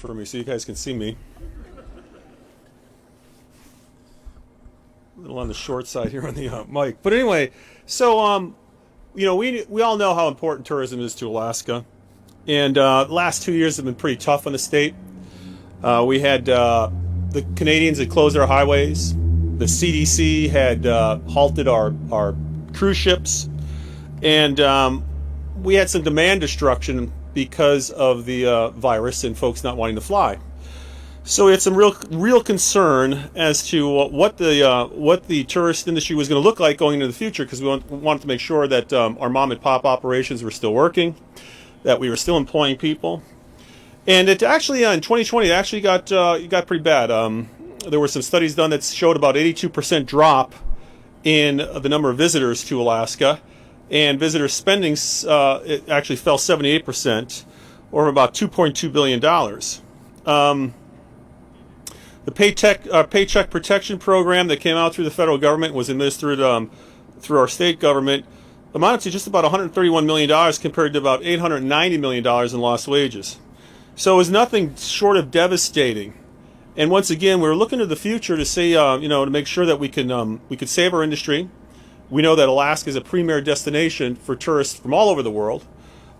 for me so you guys can see me. A little on the short side here on the mic. But anyway, so, we all know how important tourism is to Alaska. And the last 2 years have been pretty tough on the state. We had the Canadians had closed our highways. The CDC had halted our cruise ships. And we had some demand destruction because of the virus and folks not wanting to fly. So we had some real concern as to what the tourist industry was going to look like going into the future, because we wanted to make sure that our mom and pop operations were still working, that we were still employing people. And it actually in 2020 it actually got pretty bad. There were some studies done that showed about 82% drop in the number of visitors to Alaska, and visitor spending it actually fell 78%, or about $2.2 billion. The Paycheck Protection Program that came out through the federal government was administered through our state government, amounted to just about $131 million compared to about $890 million in lost wages. So it was nothing short of devastating. And once again, we were looking to the future to see, to make sure that we could save our industry. We know that Alaska is a premier destination for tourists from all over the world,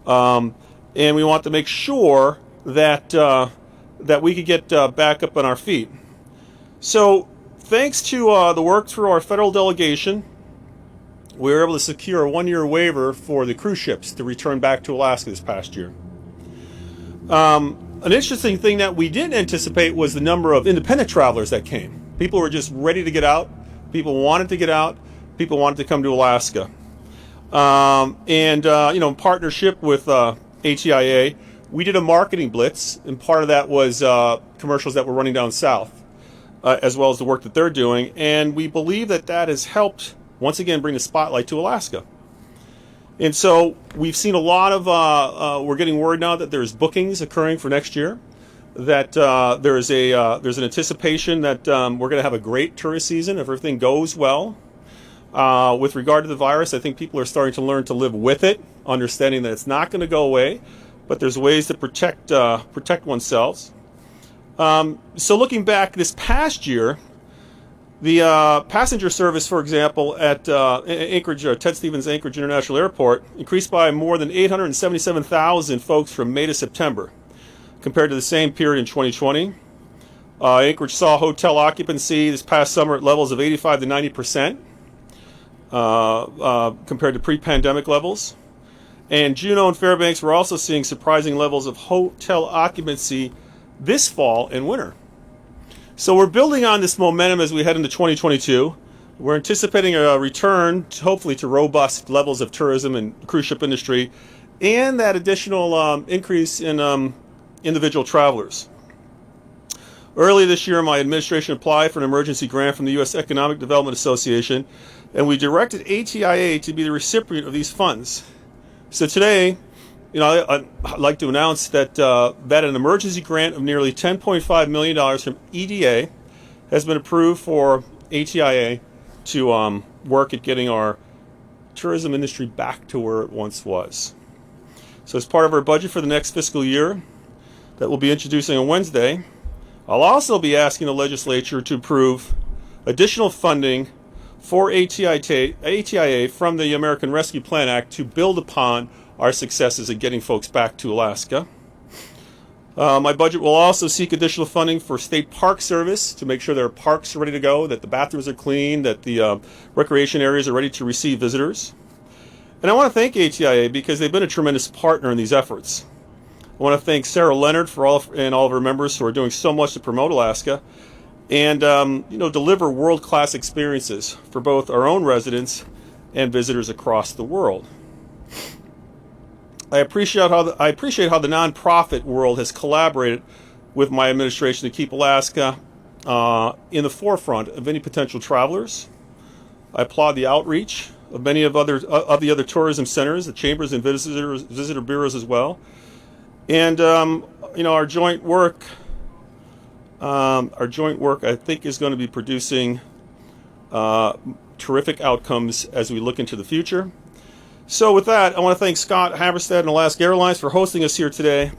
and we want to make sure that we could get back up on our feet. So, thanks to the work through our federal delegation, we were able to secure a 1-year waiver for the cruise ships to return back to Alaska this past year. An interesting thing that we didn't anticipate was the number of independent travelers that came. People were just ready to get out. People wanted to get out. People wanted to come to Alaska. In partnership with ATIA, we did a marketing blitz, and part of that was commercials that were running down south, as well as the work that they're doing. And we believe that has helped, once again, bring the spotlight to Alaska. And so we've seen a lot of, we're getting word now that there's bookings occurring for next year, that there's an anticipation that we're going to have a great tourist season if everything goes well. With regard to the virus, I think people are starting to learn to live with it, understanding that it's not going to go away, but there's ways to protect oneself. So looking back this past year, the passenger service, for example, at Anchorage, Ted Stevens Anchorage International Airport, increased by more than 877,000 folks from May to September, compared to the same period in 2020. Anchorage saw hotel occupancy this past summer at levels of 85 to 90%, compared to pre-pandemic levels. And Juneau and Fairbanks were also seeing surprising levels of hotel occupancy this fall and winter. So we're building on this momentum as we head into 2022. We're anticipating a return, hopefully, to robust levels of tourism and cruise ship industry, and that additional increase in individual travelers. Early this year, my administration applied for an emergency grant from the U.S. Economic Development Association, and we directed ATIA to be the recipient of these funds. So today, I'd like to announce that an emergency grant of nearly $10.5 million from EDA has been approved for ATIA to work at getting our tourism industry back to where it once was. So as part of our budget for the next fiscal year that we'll be introducing on Wednesday, I'll also be asking the legislature to approve additional funding for ATIA from the American Rescue Plan Act to build upon our successes in getting folks back to Alaska. My budget will also seek additional funding for State Park Service to make sure their parks are ready to go, that the bathrooms are clean, that the recreation areas are ready to receive visitors. And I want to thank ATIA because they've been a tremendous partner in these efforts. I want to thank Sarah Leonard for all of her members who are doing so much to promote Alaska and deliver world-class experiences for both our own residents and visitors across the world. I appreciate how the nonprofit world has collaborated with my administration to keep Alaska in the forefront of any potential travelers. I applaud the outreach of many of the other tourism centers, the chambers and visitor bureaus as well, and our joint work. I think, is going to be producing terrific outcomes as we look into the future. So with that, I want to thank Scott Haverstead and Alaska Airlines for hosting us here today.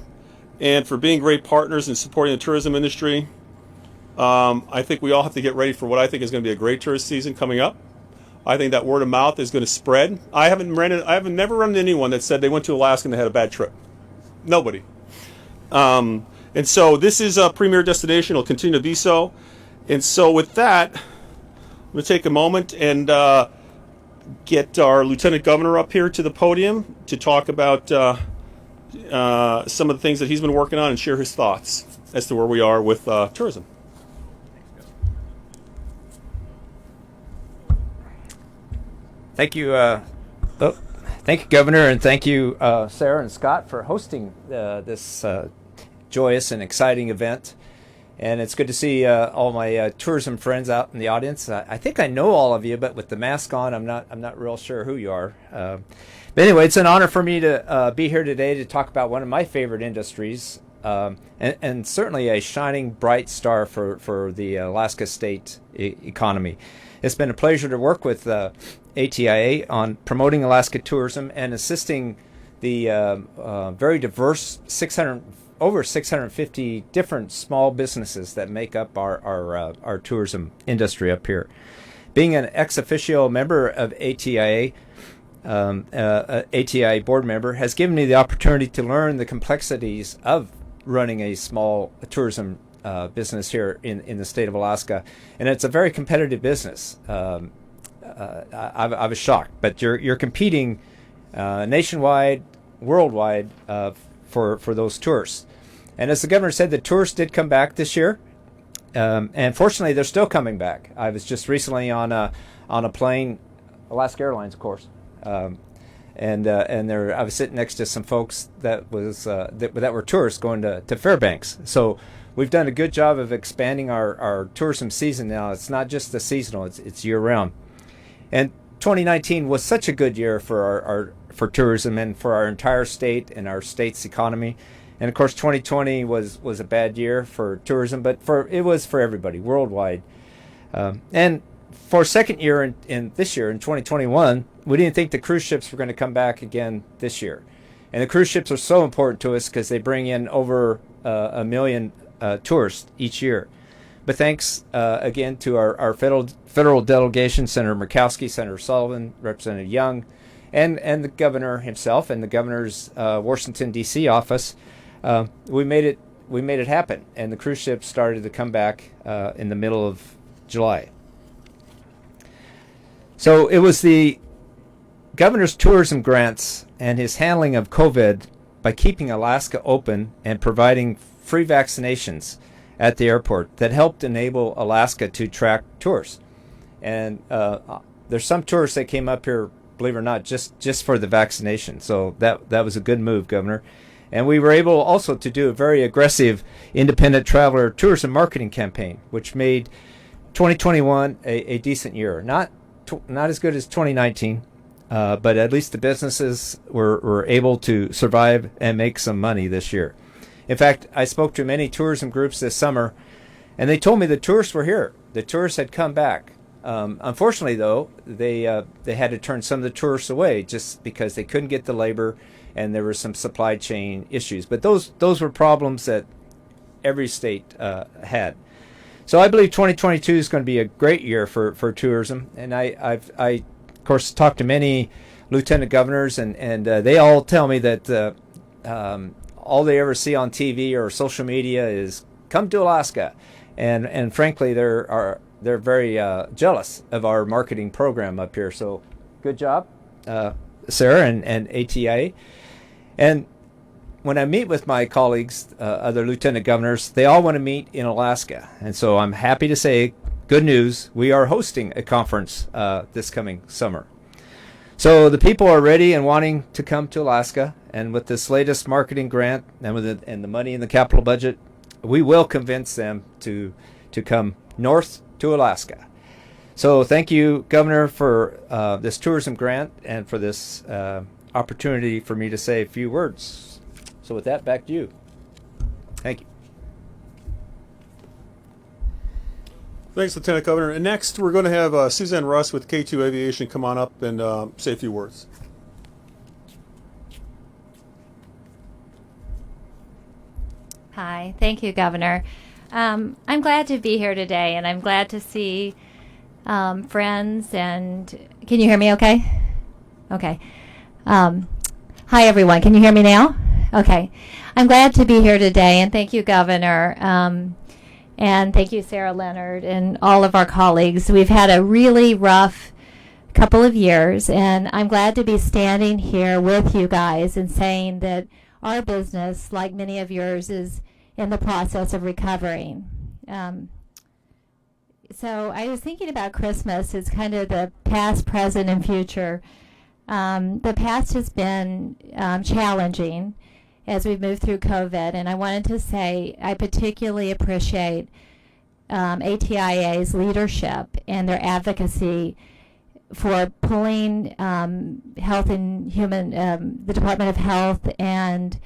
and for being great partners and supporting the tourism industry. I think we all have to get ready for what I think is going to be a great tourist season coming up. I think that word of mouth is going to spread. I haven't never run into anyone that said they went to Alaska and they had a bad trip. Nobody. And so this is a premier destination. It'll continue to be so. And so with that, I'm going to take a moment and get our Lieutenant Governor up here to the podium to talk about some of the things that he's been working on and share his thoughts as to where we are with tourism. Thank you, Governor, and thank you, Sarah and Scott, for hosting this joyous and exciting event. And it's good to see all my tourism friends out in the audience. I think I know all of you, but with the mask on, I'm not real sure who you are. But anyway, it's an honor for me to be here today to talk about one of my favorite industries, and certainly a shining bright star for the Alaska state economy. It's been a pleasure to work with ATIA on promoting Alaska tourism and assisting the very diverse over 650 different small businesses that make up our tourism industry up here. Being an ex officio member of ATIA, ATIA board member, has given me the opportunity to learn the complexities of running a small tourism business here in the state of Alaska, and it's a very competitive business. I was shocked, but you're competing nationwide, worldwide for those tourists. And as the governor said, the tourists did come back this year, and fortunately, they're still coming back. I was just recently on a plane, Alaska Airlines, of course, and I was sitting next to some folks that were tourists going to Fairbanks. So we've done a good job of expanding our tourism season now. It's not just the seasonal; it's year round. And 2019 was such a good year for for tourism and for our entire state and our state's economy. And of course, 2020 was a bad year for tourism, but it was for everybody worldwide. And for a second year in this year, in 2021, we didn't think the cruise ships were going to come back again this year. And the cruise ships are so important to us because they bring in over 1 million tourists each year. But thanks again to our federal delegation, Senator Murkowski, Senator Sullivan, Representative Young, and the governor himself and the governor's Washington D.C. office, we made it happen, and the cruise ships started to come back in the middle of July. So it was the governor's tourism grants and his handling of COVID by keeping Alaska open and providing free vaccinations at the airport that helped enable Alaska to attract tourists. And there's some tourists that came up here, believe it or not, just for the vaccination. So that was a good move, Governor. And we were able also to do a very aggressive independent traveler tourism marketing campaign, which made 2021 a decent year. Not as good as 2019, but at least the businesses were able to survive and make some money this year. In fact, I spoke to many tourism groups this summer, and they told me the tourists were here. The tourists had come back. Unfortunately, though, they had to turn some of the tourists away just because they couldn't get the labor, and there were some supply chain issues. But those were problems that every state had. So I believe 2022 is going to be a great year for tourism. And I of course, talked to many lieutenant governors, and they all tell me that all they ever see on TV or social media is come to Alaska. And frankly, they're very jealous of our marketing program up here. So good job, Sarah and ATIA. And when I meet with my colleagues, other lieutenant governors, they all want to meet in Alaska. And so I'm happy to say, good news, we are hosting a conference this coming summer. So the people are ready and wanting to come to Alaska. And with this latest marketing grant and the money in the capital budget, we will convince them to come north to Alaska. So thank you, Governor, for this tourism grant and for this opportunity for me to say a few words. So with that, back to you. Thank you. Thanks, Lieutenant Governor. And next, we're going to have Suzanne Russ with K2 Aviation come on up and say a few words. Hi, thank you, Governor. I'm glad to be here today, and I'm glad to see friends. And can you hear me okay? Okay. Hi, everyone. Can you hear me now? Okay. I'm glad to be here today, and thank you, Governor. And thank you, Sarah Leonard, and all of our colleagues. We've had a really rough couple of years, and I'm glad to be standing here with you guys and saying that our business, like many of yours, is in the process of recovering. So I was thinking about Christmas as kind of the past, present, and future. The past has been challenging as we've moved through COVID, and I wanted to say I particularly appreciate ATIA's leadership and their advocacy for pulling Health and Human, the Department of Health and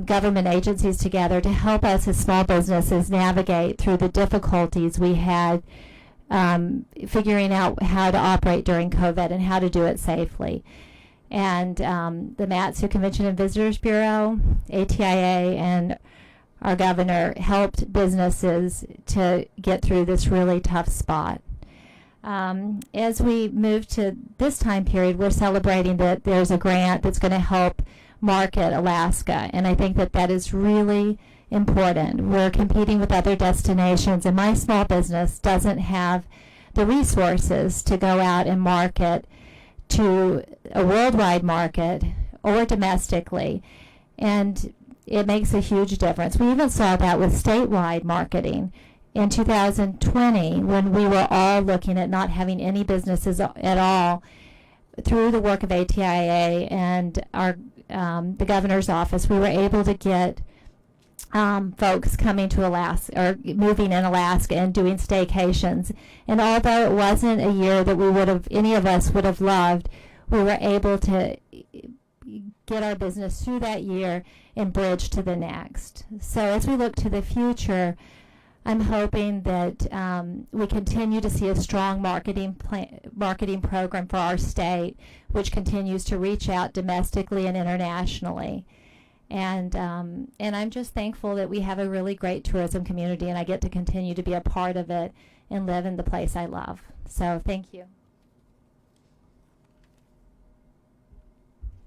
government agencies together to help us as small businesses navigate through the difficulties we had figuring out how to operate during COVID and how to do it safely. And the Mat-Su Convention and Visitors Bureau, ATIA, and our governor helped businesses to get through this really tough spot. As we move to this time period, we're celebrating that there's a grant that's going to help market Alaska, and I think that that is really important. We're competing with other destinations, and my small business doesn't have the resources to go out and market to a worldwide market or domestically, and it makes a huge difference. We even saw that with statewide marketing in 2020 when we were all looking at not having any businesses at all. Through the work of ATIA and our the governor's office, we were able to get folks coming to Alaska or moving in Alaska and doing staycations. And although it wasn't a year that we would have, any of us would have loved, we were able to get our business through that year and bridge to the next. So as we look to the future, I'm hoping that we continue to see a strong marketing program for our state, which continues to reach out domestically and internationally. And I'm just thankful that we have a really great tourism community, and I get to continue to be a part of it and live in the place I love. So thank you.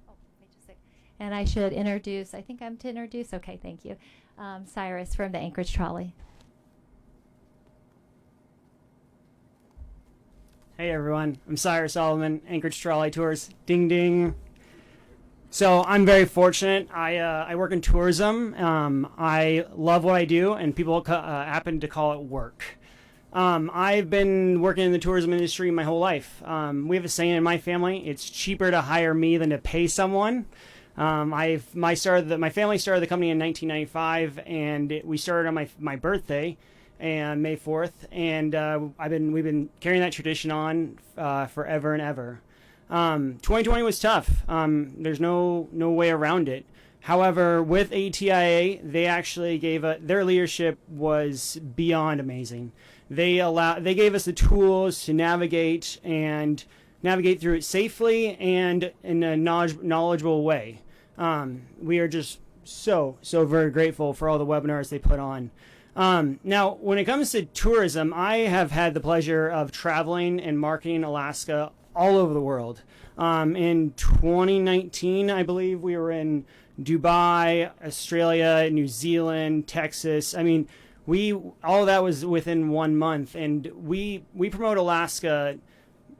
Oh, wait just a second. And I should introduce, I think I'm to introduce, okay, thank you, Cyrus from the Anchorage Trolley. Hey everyone, I'm Cyrus Solomon, Anchorage Trolley Tours. Ding ding. So I'm very fortunate. I work in tourism. I love what I do, and people happen to call it work. I've been working in the tourism industry my whole life. We have a saying in my family: it's cheaper to hire me than to pay someone. My family started the company in 1995, and we started on my birthday. And May 4th, and we've been carrying that tradition on forever and ever. 2020 was tough. There's no way around it. However, with ATIA, they actually their leadership was beyond amazing. They gave us the tools to navigate through it safely and in a knowledgeable way. We are just so very grateful for all the webinars they put on. Now, when it comes to tourism, I have had the pleasure of traveling and marketing Alaska all over the world. In 2019, I believe we were in Dubai, Australia, New Zealand, Texas. I mean, all of that was within 1 month, and we promote Alaska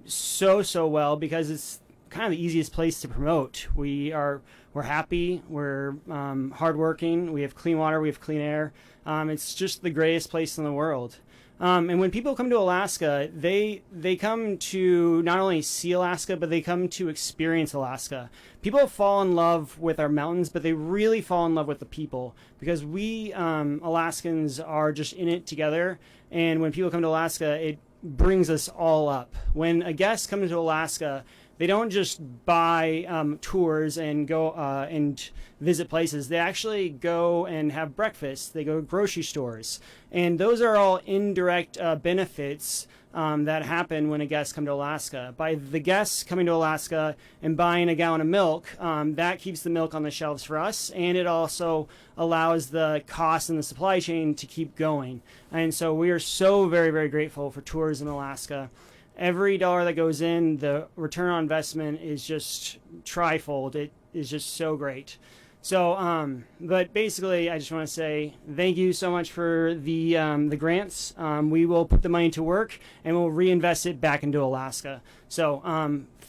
so well because it's kind of the easiest place to promote. We're happy, we're hardworking, we have clean water, we have clean air. It's just the greatest place in the world. And when people come to Alaska, they come to not only see Alaska, but they come to experience Alaska. People fall in love with our mountains, but they really fall in love with the people because we Alaskans are just in it together. And when people come to Alaska, it brings us all up. When a guest comes to Alaska, they don't just buy tours and go and visit places. They actually go and have breakfast. They go to grocery stores. And those are all indirect benefits that happen when a guest comes to Alaska. By the guests coming to Alaska and buying a gallon of milk, that keeps the milk on the shelves for us, and it also allows the cost and the supply chain to keep going. And so we are so very, very grateful for Tourism Alaska. Every dollar that goes in, the return on investment is just trifold. It is just so great. So, but basically, I just want to say thank you so much for the grants. We will put the money to work and we'll reinvest it back into Alaska. So,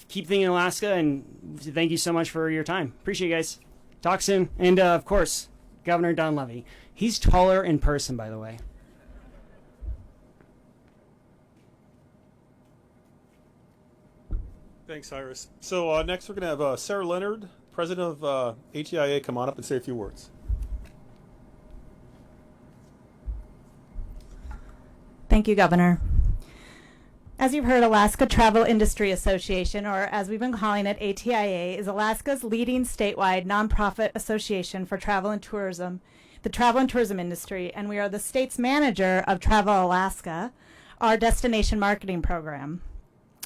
keep thinking Alaska, and thank you so much for your time. Appreciate you guys. Talk soon. And of course, Governor Dunleavy. He's taller in person, by the way. Thanks, Cyrus. So next we're going to have Sarah Leonard, president of ATIA, come on up and say a few words. Thank you, Governor. As you've heard, Alaska Travel Industry Association, or as we've been calling it, ATIA, is Alaska's leading statewide nonprofit association for travel and tourism, the travel and tourism industry, and we are the state's manager of Travel Alaska, our destination marketing program.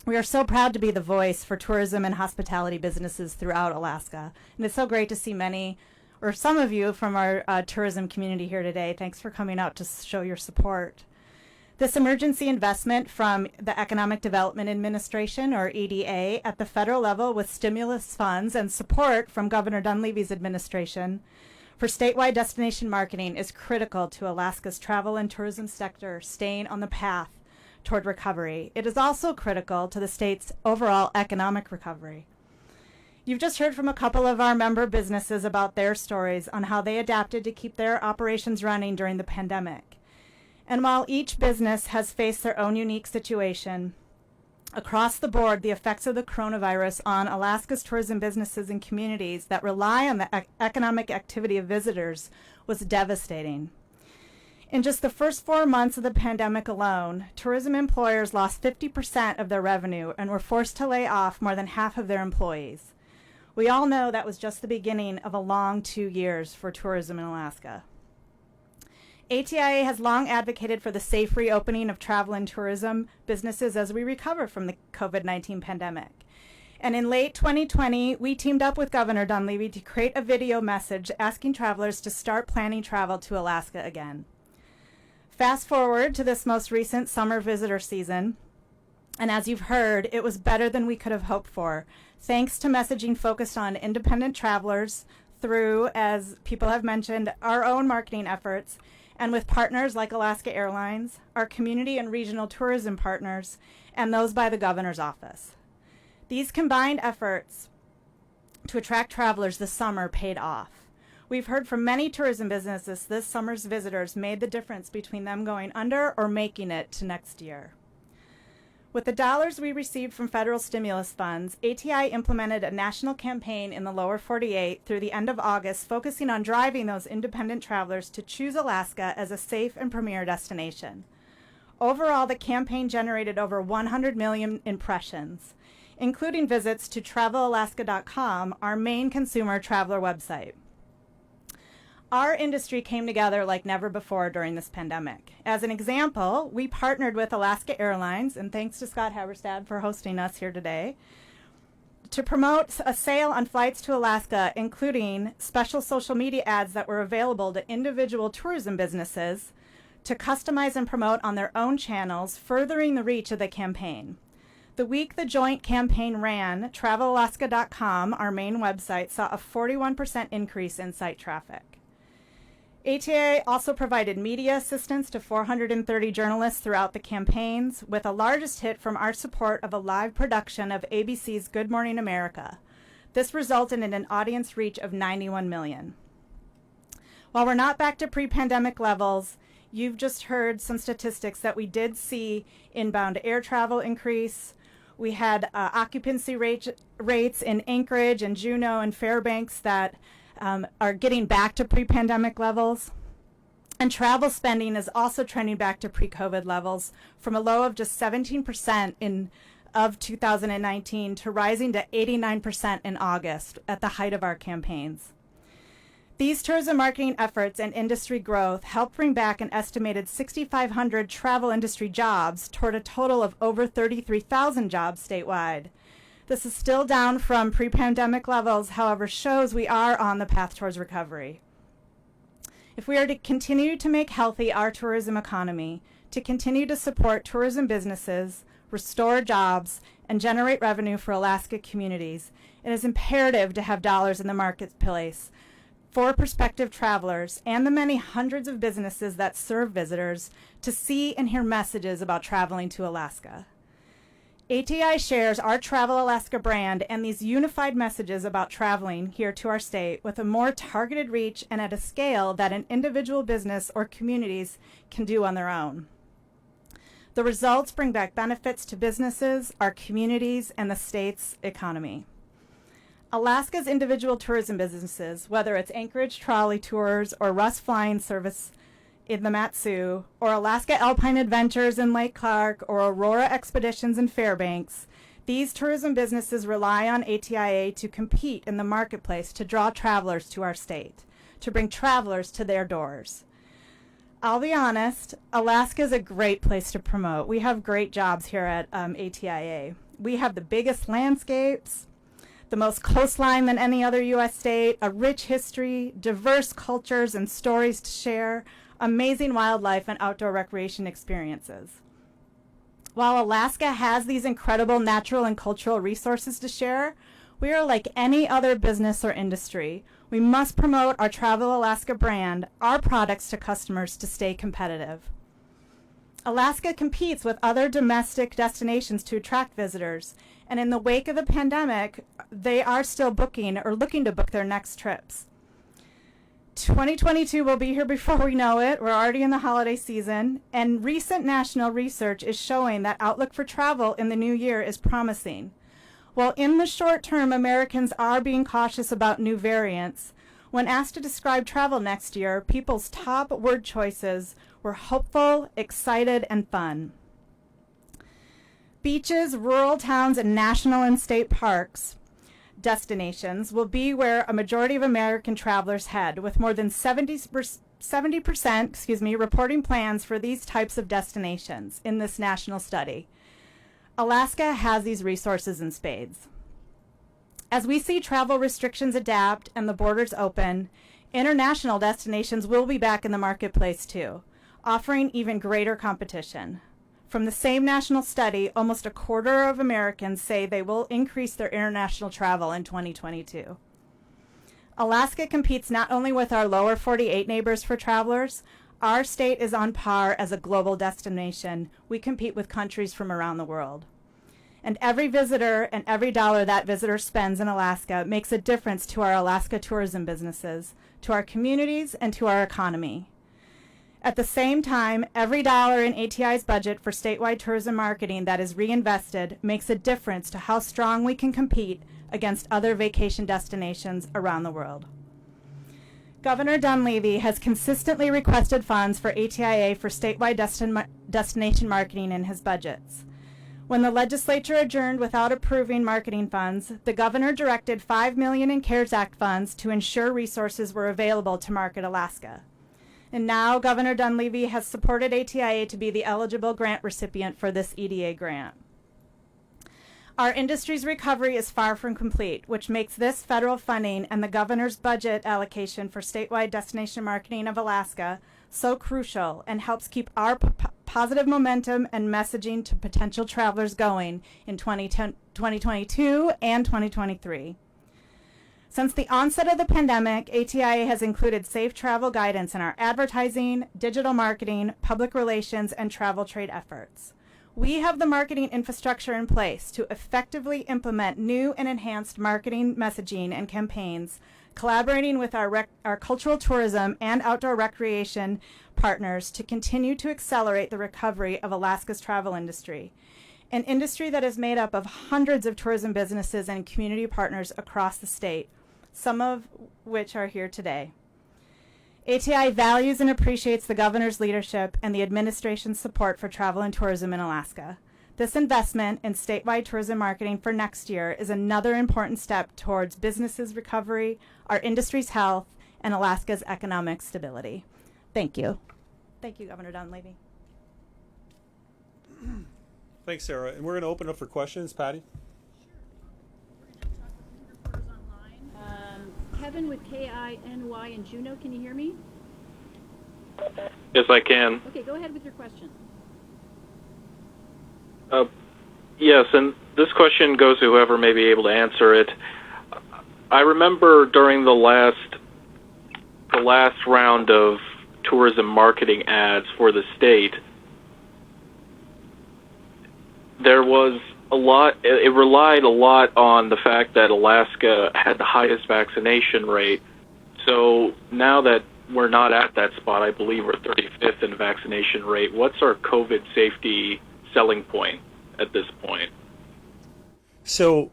We are so proud to be the voice for tourism and hospitality businesses throughout Alaska. And it's so great to see many, or some of you from our tourism community here today. Thanks for coming out to show your support. This emergency investment from the Economic Development Administration, or EDA, at the federal level with stimulus funds and support from Governor Dunleavy's administration for statewide destination marketing is critical to Alaska's travel and tourism sector staying on the path toward recovery. It is also critical to the state's overall economic recovery. You've just heard from a couple of our member businesses about their stories on how they adapted to keep their operations running during the pandemic. And while each business has faced their own unique situation, across the board, the effects of the coronavirus on Alaska's tourism businesses and communities that rely on the economic activity of visitors was devastating. In just the first 4 months of the pandemic alone, tourism employers lost 50% of their revenue and were forced to lay off more than half of their employees. We all know that was just the beginning of a long 2 years for tourism in Alaska. ATIA has long advocated for the safe reopening of travel and tourism businesses as we recover from the COVID-19 pandemic. And in late 2020, we teamed up with Governor Dunleavy to create a video message asking travelers to start planning travel to Alaska again. Fast forward to this most recent summer visitor season, and as you've heard, it was better than we could have hoped for, thanks to messaging focused on independent travelers through, as people have mentioned, our own marketing efforts, and with partners like Alaska Airlines, our community and regional tourism partners, and those by the governor's office. These combined efforts to attract travelers this summer paid off. We've heard from many tourism businesses this summer's visitors made the difference between them going under or making it to next year. With the dollars we received from federal stimulus funds, ATI implemented a national campaign in the lower 48 through the end of August, focusing on driving those independent travelers to choose Alaska as a safe and premier destination. Overall, the campaign generated over 100 million impressions, including visits to TravelAlaska.com, our main consumer traveler website. Our industry came together like never before during this pandemic. As an example, we partnered with Alaska Airlines, and thanks to Scott Haberstad for hosting us here today, to promote a sale on flights to Alaska, including special social media ads that were available to individual tourism businesses to customize and promote on their own channels, furthering the reach of the campaign. The week the joint campaign ran, TravelAlaska.com, our main website, saw a 41% increase in site traffic. ATA also provided media assistance to 430 journalists throughout the campaigns, with the largest hit from our support of a live production of ABC's Good Morning America. This resulted in an audience reach of 91 million. While we're not back to pre-pandemic levels, you've just heard some statistics that we did see inbound air travel increase. We had occupancy rates in Anchorage and Juneau and Fairbanks that are getting back to pre-pandemic levels. And travel spending is also trending back to pre-COVID levels from a low of just 17% in of 2019 to rising to 89% in August at the height of our campaigns. These tourism marketing efforts and industry growth helped bring back an estimated 6,500 travel industry jobs toward a total of over 33,000 jobs statewide. This is still down from pre-pandemic levels, however, shows we are on the path towards recovery. If we are to continue to make healthy our tourism economy, to continue to support tourism businesses, restore jobs, and generate revenue for Alaska communities, it is imperative to have dollars in the marketplace for prospective travelers and the many hundreds of businesses that serve visitors to see and hear messages about traveling to Alaska. ATI shares our Travel Alaska brand and these unified messages about traveling here to our state with a more targeted reach and at a scale that an individual business or communities can do on their own. The results bring back benefits to businesses, our communities, and the state's economy. Alaska's individual tourism businesses, whether it's Anchorage Trolley Tours or Russ Flying Service in the Mat-Su, or Alaska Alpine Adventures in Lake Clark, or Aurora Expeditions in Fairbanks, these tourism businesses rely on ATIA to compete in the marketplace to draw travelers to our state, to bring travelers to their doors. I'll be honest, Alaska is a great place to promote. We have great jobs here at ATIA. We have the biggest landscapes, the most coastline than any other U.S. state, a rich history, diverse cultures and stories to share, amazing wildlife and outdoor recreation experiences. While Alaska has these incredible natural and cultural resources to share, we are like any other business or industry. We must promote our Travel Alaska brand, our products to customers to stay competitive. Alaska competes with other domestic destinations to attract visitors, and in the wake of the pandemic, they are still booking or looking to book their next trips. 2022 will be here before we know it. We're already in the holiday season, and recent national research is showing that outlook for travel in the new year is promising. While in the short term, Americans are being cautious about new variants, when asked to describe travel next year, people's top word choices were hopeful, excited, and fun. Beaches, rural towns, and national and state parks destinations will be where a majority of American travelers head, with more than 70% reporting plans for these types of destinations in this national study. Alaska has these resources in spades. As we see travel restrictions adapt and the borders open, international destinations will be back in the marketplace too, offering even greater competition. From the same national study, almost a quarter of Americans say they will increase their international travel in 2022. Alaska competes not only with our lower 48 neighbors for travelers, our state is on par as a global destination. We compete with countries from around the world. And every visitor and every dollar that visitor spends in Alaska makes a difference to our Alaska tourism businesses, to our communities, and to our economy. At the same time, every dollar in ATI's budget for statewide tourism marketing that is reinvested makes a difference to how strong we can compete against other vacation destinations around the world. Governor Dunleavy has consistently requested funds for ATIA for statewide destination marketing in his budgets. When the legislature adjourned without approving marketing funds, the governor directed $5 million in CARES Act funds to ensure resources were available to market Alaska. And now Governor Dunleavy has supported ATIA to be the eligible grant recipient for this EDA grant. Our industry's recovery is far from complete, which makes this federal funding and the governor's budget allocation for statewide destination marketing of Alaska so crucial and helps keep our positive momentum and messaging to potential travelers going in 2022 and 2023. Since the onset of the pandemic, ATIA has included safe travel guidance in our advertising, digital marketing, public relations, and travel trade efforts. We have the marketing infrastructure in place to effectively implement new and enhanced marketing messaging and campaigns, collaborating with our cultural tourism and outdoor recreation partners to continue to accelerate the recovery of Alaska's travel industry, an industry that is made up of hundreds of tourism businesses and community partners across the state, some of which are here today. ATI values and appreciates the governor's leadership and the administration's support for travel and tourism in Alaska. This investment in statewide tourism marketing for next year is another important step towards businesses' recovery, our industry's health, and Alaska's economic stability. Thank you. Thank you, Governor Dunleavy. Thanks, Sarah. And we're going to open up for questions. Patty? Kevin with KINY in Juneau, can you hear me? Yes, I can. Okay, go ahead with your question. Yes, and this question goes to whoever may be able to answer it. I remember during the last round of tourism marketing ads for the state, there was a lot. It relied a lot on the fact that Alaska had the highest vaccination rate. So now that we're not at that spot, I believe we're 35th in vaccination rate. What's our COVID safety selling point at this point? So,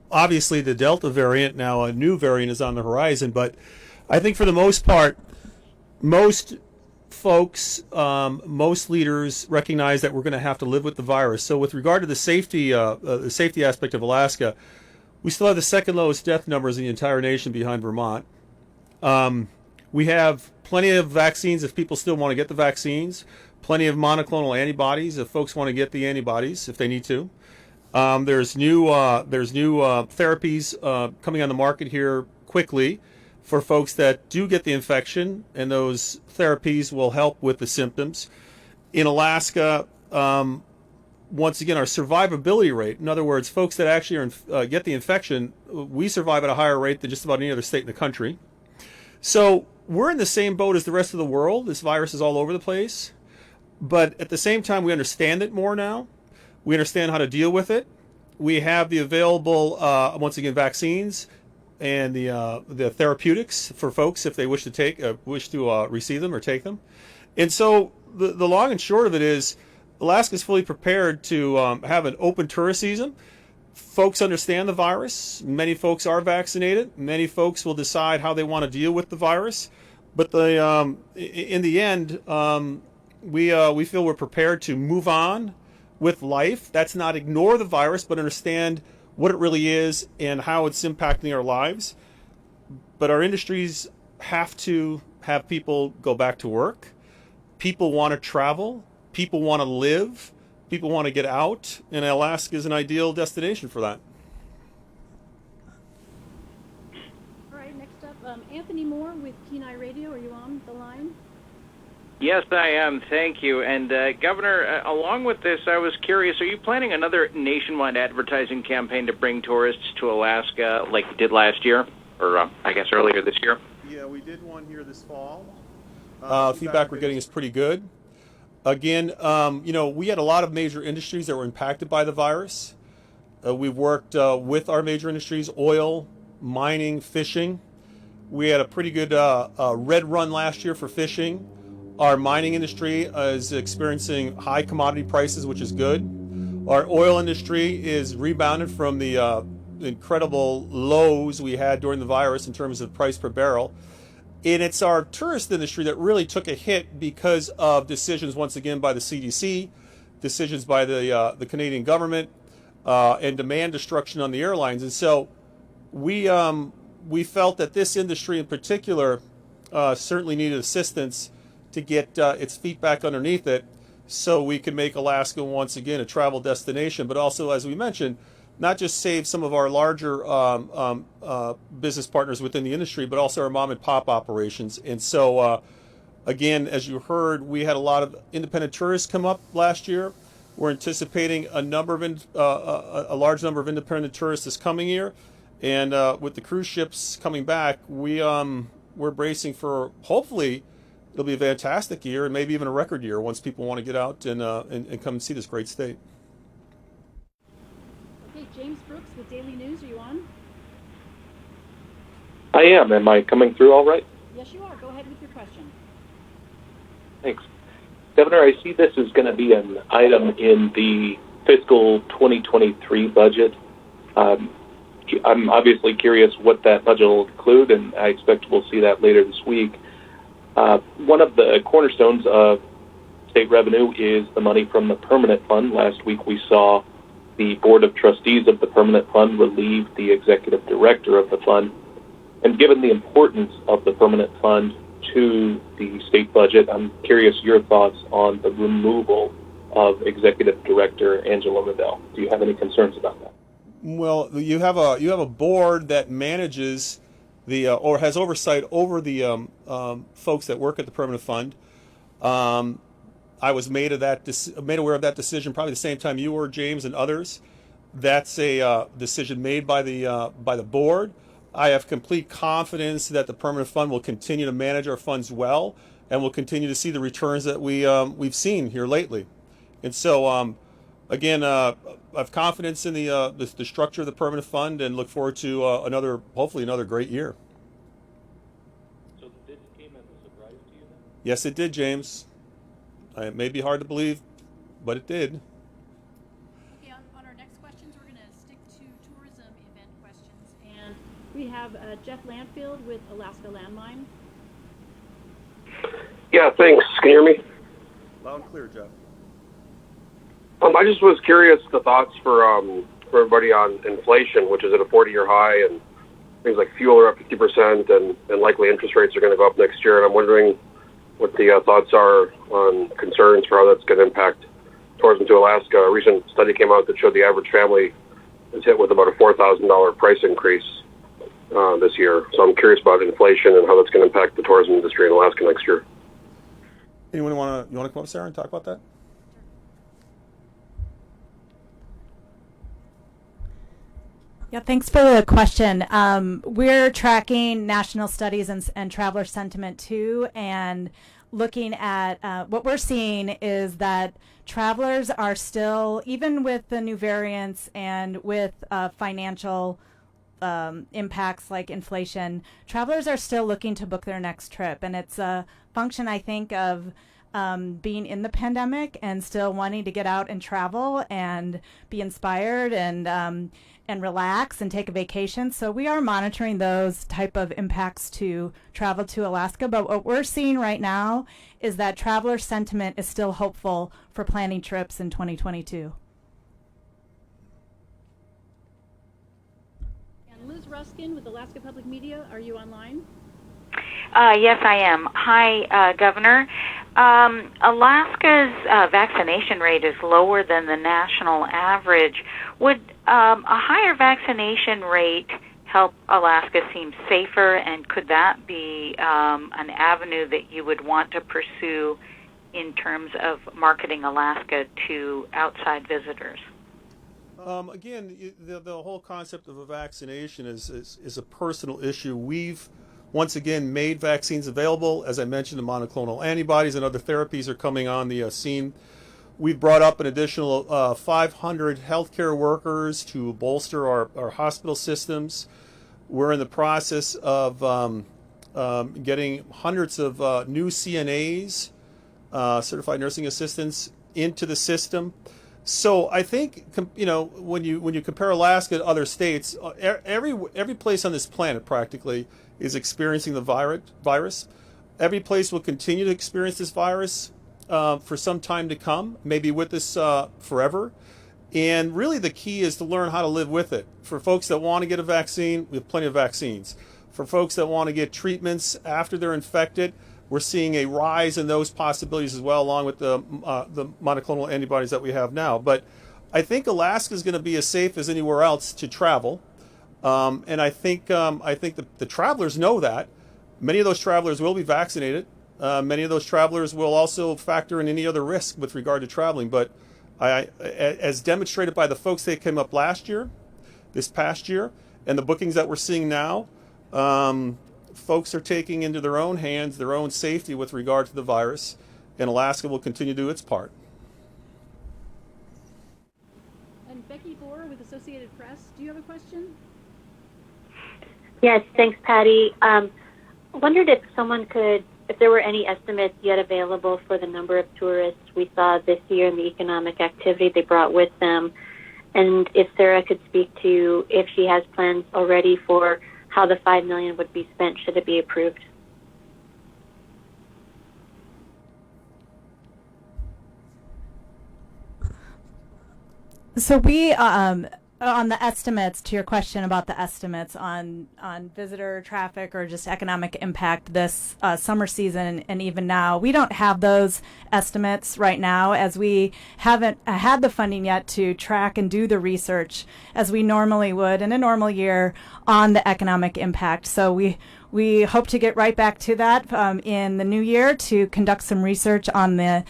obviously the Delta variant, now a new variant, is on the horizon, but I think for the most part, most folks, most leaders recognize that we're going to have to live with the virus. So with regard to the safety aspect of Alaska, we still have the second lowest death numbers in the entire nation behind Vermont. We have plenty of vaccines if people still want to get the vaccines, plenty of monoclonal antibodies if folks want to get the antibodies if they need to. There's new therapies coming on the market here quickly for folks that do get the infection, and those therapies will help with the symptoms. In Alaska, once again, our survivability rate, in other words, folks that actually get the infection, we survive at a higher rate than just about any other state in the country. So we're in the same boat as the rest of the world. This virus is all over the place. But at the same time, we understand it more now. We understand how to deal with it. We have the available, once again, vaccines and the therapeutics for folks if they wish to receive them or take them. And so the long and short of it is, Alaska is fully prepared to have an open tourist season. Folks understand the virus. Many folks are vaccinated. Many folks will decide how they want to deal with the virus. But in the end, we feel we're prepared to move on with life. That's not ignore the virus, but understand what it really is and how it's impacting our lives. But our industries have to have people go back to work. People want to travel. People want to live. People want to get out. And Alaska is an ideal destination for that. All right, next up, Anthony Moore with Kenai Radio. Are you on the line? Yes, I am. Thank you. And Governor, along with this, I was curious, are you planning another nationwide advertising campaign to bring tourists to Alaska like you did last year, or I guess earlier this year? Yeah, we did one here this fall. Feedback we're getting is pretty good. Again, we had a lot of major industries that were impacted by the virus. We've worked with our major industries, oil, mining, fishing. We had a pretty good red run last year for fishing. Our mining industry is experiencing high commodity prices, which is good. Our oil industry is rebounded from the incredible lows we had during the virus in terms of price per barrel. And it's our tourist industry that really took a hit because of decisions, once again, by the CDC, decisions by the Canadian government, and demand destruction on the airlines. And so we felt that this industry in particular certainly needed assistance to get its feet back underneath it so we could make Alaska once again a travel destination, but also, as we mentioned, not just save some of our larger business partners within the industry, but also our mom and pop operations. And so, again, as you heard, we had a lot of independent tourists come up last year. We're anticipating a large number of independent tourists this coming year. And with the cruise ships coming back, we're bracing for, hopefully, it'll be a fantastic year and maybe even a record year once people want to get out and come and see this great state. Okay, James Brooks with Daily News. Are you on? I am. Am I coming through all right? Yes, you are. Go ahead with your question. Thanks. Governor, I see this is going to be an item in the fiscal 2023 budget. I'm obviously curious what that budget will include, and I expect we'll see that later this week. One of the cornerstones of state revenue is the money from the permanent fund. Last week we saw the Board of Trustees of the permanent fund relieve the executive director of the fund. And given the importance of the permanent fund to the state budget, I'm curious your thoughts on the removal of executive director Angela Riddell. Do you have any concerns about that? Well, you have a board that manages the or has oversight over the folks that work at the permanent fund. I was made aware of that decision probably the same time you were, James, and others. That's a decision made by the board. I have complete confidence that the permanent fund will continue to manage our funds well, and will continue to see the returns that we've seen here lately. And so, again, I have confidence in the structure of the permanent fund, and look forward to hopefully another great year. So this came as a surprise to you then? Yes, it did, James. It may be hard to believe, but it did. Okay, on our next questions, we're going to stick to tourism event questions. And we have Jeff Landfield with Alaska Landmine. Yeah, thanks. Can you hear me? Loud and clear, Jeff. I just was curious the thoughts for everybody on inflation, which is at a 40-year high, and things like fuel are up 50%, and likely interest rates are going to go up next year. And I'm wondering what the thoughts are on concerns for how that's going to impact tourism to Alaska. A recent study came out that showed the average family is hit with about a $4,000 price increase this year. So I'm curious about inflation and how that's going to impact the tourism industry in Alaska next year. Anyone want to come up, Sarah, and talk about that? Yeah, thanks for the question. We're tracking national studies and traveler sentiment too, and looking at what we're seeing is that travelers are still, even with the new variants and with financial impacts like inflation, travelers are still looking to book their next trip. And it's a function, I think, of being in the pandemic and still wanting to get out and travel and be inspired and relax and take a vacation. So we are monitoring those type of impacts to travel to Alaska. But what we're seeing right now is that traveler sentiment is still hopeful for planning trips in 2022. And Liz Ruskin with Alaska Public Media, are you online? Yes, I am. Hi, Governor. Alaska's vaccination rate is lower than the national average. Would a higher vaccination rate help Alaska seem safer, and could that be an avenue that you would want to pursue in terms of marketing Alaska to outside visitors? Again, the whole concept of a vaccination is a personal issue. We've once again made vaccines available. As I mentioned, the monoclonal antibodies and other therapies are coming on the scene. We've brought up an additional 500 healthcare workers to bolster our hospital systems. We're in the process of getting hundreds of new CNAs, certified nursing assistants, into the system. So I think, when you compare Alaska to other states, every place on this planet practically is experiencing the virus. Every place will continue to experience this virus for some time to come, maybe with this forever. And really the key is to learn how to live with it. For folks that want to get a vaccine, we have plenty of vaccines. For folks that want to get treatments after they're infected, we're seeing a rise in those possibilities as well, along with the monoclonal antibodies that we have now. But I think Alaska is going to be as safe as anywhere else to travel. And I think the travelers know that. Many of those travelers will be vaccinated. Many of those travelers will also factor in any other risk with regard to traveling. But as demonstrated by the folks that came up this past year, and the bookings that we're seeing now, folks are taking into their own hands their own safety with regard to the virus, and Alaska will continue to do its part. And Becky Bohr with Associated Press, do you have a question? Yes, thanks, Patty. Wondered if there were any estimates yet available for the number of tourists we saw this year and the economic activity they brought with them, and if Sarah could speak to if she has plans already for how the $5 million would be spent should it be approved. So we on the estimates, to your question about the estimates on visitor traffic or just economic impact this summer season and even now, we don't have those estimates right now, as we haven't had the funding yet to track and do the research as we normally would in a normal year on the economic impact. So we hope to get right back to that in the new year to conduct some research on the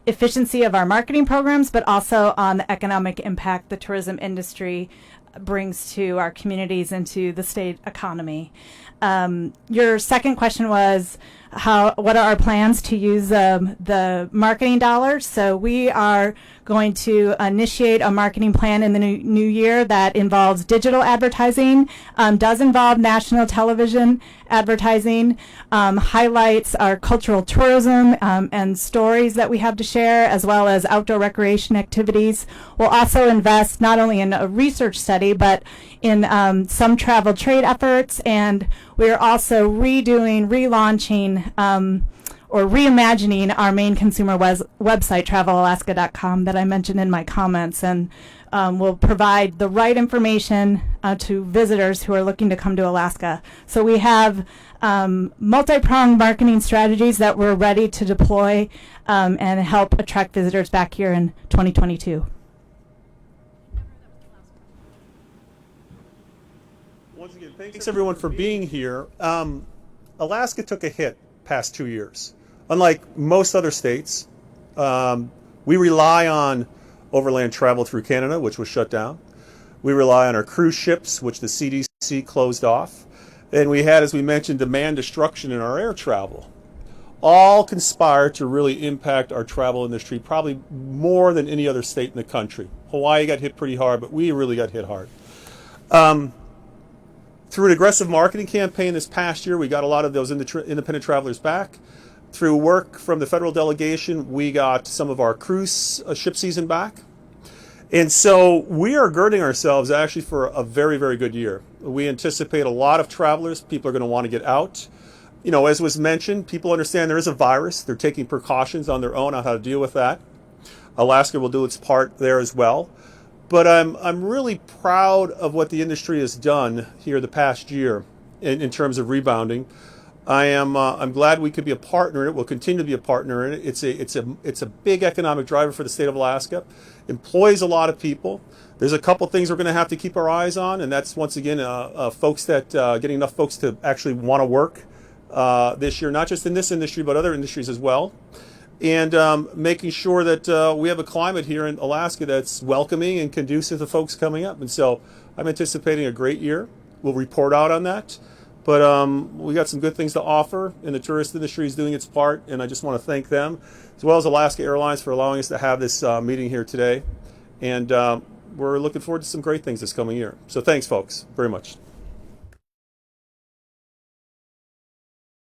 efficiency of our marketing programs, but also on the economic impact the tourism industry brings to our communities and to the state economy. Your second question was what are our plans to use the marketing dollars? So we are going to initiate a marketing plan in the new year that involves digital advertising, does involve national television advertising, highlights our cultural tourism and stories that we have to share, as well as outdoor recreation activities. We'll also invest not only in a research study, but in some travel trade efforts, and we're also relaunching or reimagining our main consumer website, travelalaska.com, that I mentioned in my comments, and will provide the right information to visitors who are looking to come to Alaska. So we have multi-pronged marketing strategies that we're ready to deploy and help attract visitors back here in 2022. Once again, thanks everyone for being here. Alaska took a hit past 2 years. Unlike most other states, we rely on overland travel through Canada, which was shut down. We rely on our cruise ships, which the CDC closed off. And we had, as we mentioned, demand destruction in our air travel. All conspire to really impact our travel industry, probably more than any other state in the country. Hawaii got hit pretty hard, but we really got hit hard. Through an aggressive marketing campaign this past year, we got a lot of those independent travelers back. Through work from the federal delegation, we got some of our cruise ship season back. And so we are girding ourselves actually for a very, very good year. We anticipate a lot of travelers. People are going to want to get out. You know, as was mentioned, people understand there is a virus. They're taking precautions on their own on how to deal with that. Alaska will do its part there as well. But I'm really proud of what the industry has done here the past year in terms of rebounding. I'm glad we could be a partner in it. We'll continue to be a partner in it. It's a big economic driver for the state of Alaska. Employs a lot of people. There's a couple things we're going to have to keep our eyes on, and that's once again folks that getting enough folks to actually want to work this year, not just in this industry but other industries as well. And making sure that we have a climate here in Alaska that's welcoming and conducive to folks coming up. And so I'm anticipating a great year. We'll report out on that. But we got some good things to offer, and the tourist industry is doing its part. And I just want to thank them, as well as Alaska Airlines, for allowing us to have this meeting here today. And we're looking forward to some great things this coming year. So thanks, folks, very much.